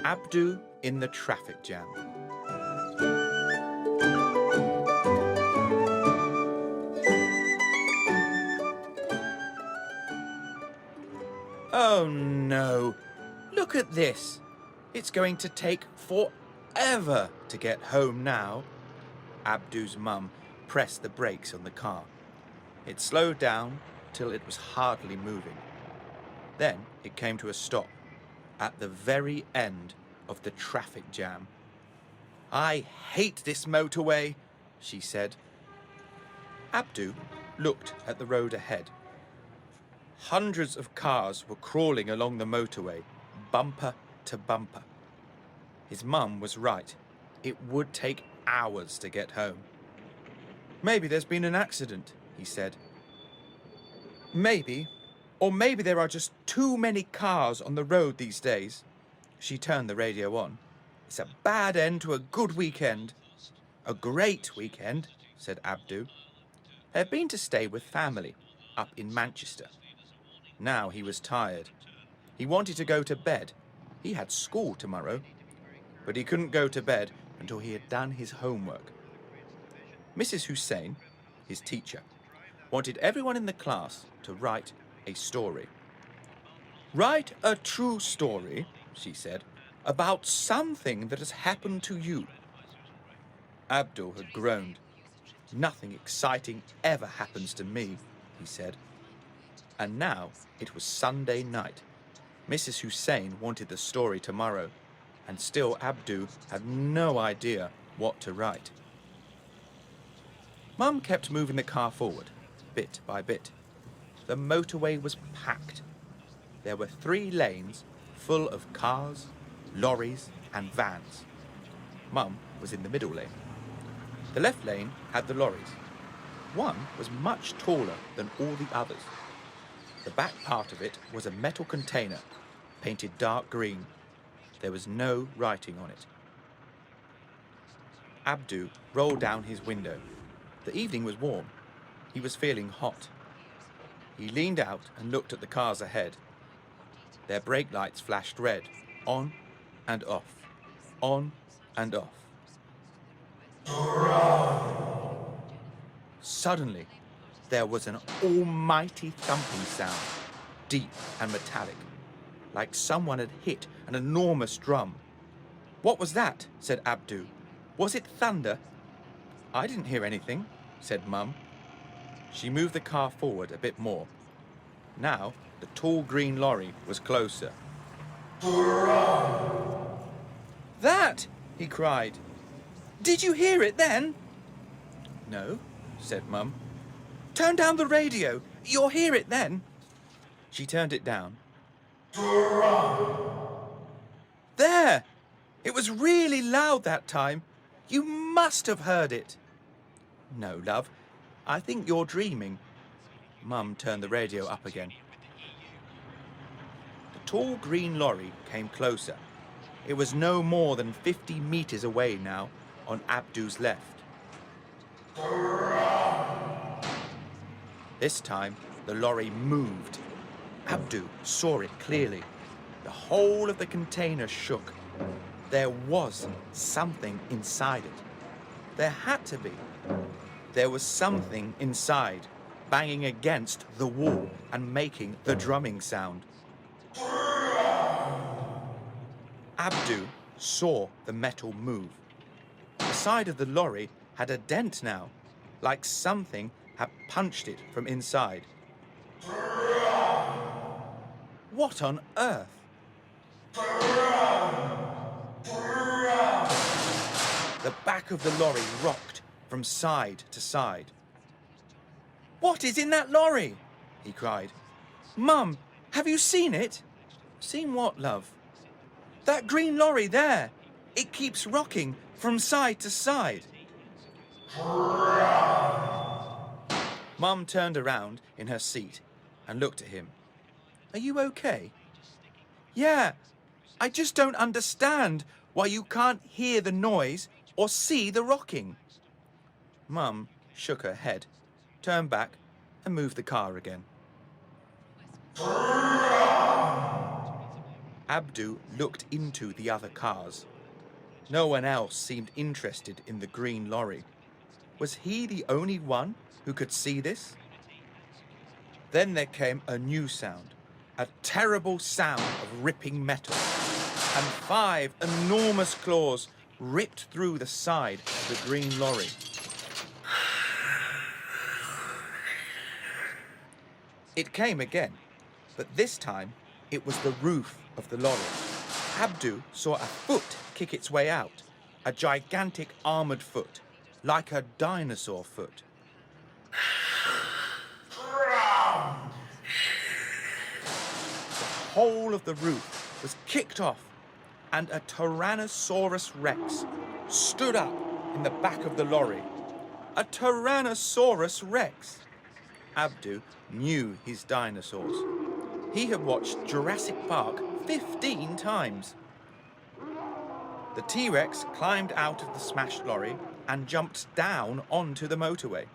Abdu in the traffic jam. Oh no! Look at this! It's going to take forever to get home now. Abdu's mum pressed the brakes on the car. It slowed down till it was hardly moving. Then it came to a stop at the very end of the traffic jam. "I hate this motorway," she said. Abdu looked at the road ahead. Hundreds of cars were crawling along the motorway, bumper to bumper. His mum was right. It would take hours to get home. "Maybe there's been an accident," he said. "Maybe. Or maybe there are just too many cars on the road these days." She turned the radio on. "It's a bad end to a good weekend." "A great weekend," said Abdu. They had been to stay with family up in Manchester. Now he was tired. He wanted to go to bed. He had school tomorrow. But he couldn't go to bed until he had done his homework. Mrs. Hussein, his teacher, wanted everyone in the class to write a story. "Write a true story," she said, "about something that has happened to you." Abdul had groaned. "Nothing exciting ever happens to me," he said. And now it was Sunday night. Mrs. Hussein wanted the story tomorrow, and still Abdu had no idea what to write. Mum kept moving the car forward, bit by bit. The motorway was packed. There were 3 lanes full of cars, lorries and vans. Mum was in the middle lane. The left lane had the lorries. One was much taller than all the others. The back part of it was a metal container, painted dark green. There was no writing on it. Abdu rolled down his window. The evening was warm. He was feeling hot. He leaned out and looked at the cars ahead. Their brake lights flashed red, on and off, on and off. Suddenly, there was an almighty thumping sound, deep and metallic, like someone had hit an enormous drum. "What was that?" said Abdu. "Was it thunder?" "I didn't hear anything," said Mum. She moved the car forward a bit more. Now the tall green lorry was closer. "That!" he cried. "Did you hear it then?" "No," said Mum. "Turn down the radio. You'll hear it then." She turned it down. "There! It was really loud that time. You must have heard it." "No, love. I think you're dreaming." Mum turned the radio up again. The tall green lorry came closer. It was no more than 50 meters away now, on Abdu's left. This time, the lorry moved. Abdu saw it clearly. The whole of the container shook. There was something inside it. There had to be. There was something inside, banging against the wall and making the drumming sound. Abdu saw the metal move. The side of the lorry had a dent now, like something had punched it from inside. What on earth? The back of the lorry rocked from side to side. "What is in that lorry?" he cried. "Mum, have you seen it?" "Seen what, love?" "That green lorry there. It keeps rocking from side to side." Mum turned around in her seat and looked at him. "Are you okay?" "Yeah, I just don't understand why you can't hear the noise or see the rocking." Mum shook her head, turned back and moved the car again. Abdu looked into the other cars. No one else seemed interested in the green lorry. Was he the only one who could see this? Then there came a new sound, a terrible sound of ripping metal, and 5 enormous claws ripped through the side of the green lorry. It came again, but this time it was the roof of the lorry. Abdu saw a foot kick its way out, a gigantic armoured foot, like a dinosaur foot. The whole of the roof was kicked off, and a Tyrannosaurus Rex stood up in the back of the lorry. A Tyrannosaurus Rex! Abdu knew his dinosaurs. He had watched Jurassic Park 15 times. The T-Rex climbed out of the smashed lorry and jumped down onto the motorway.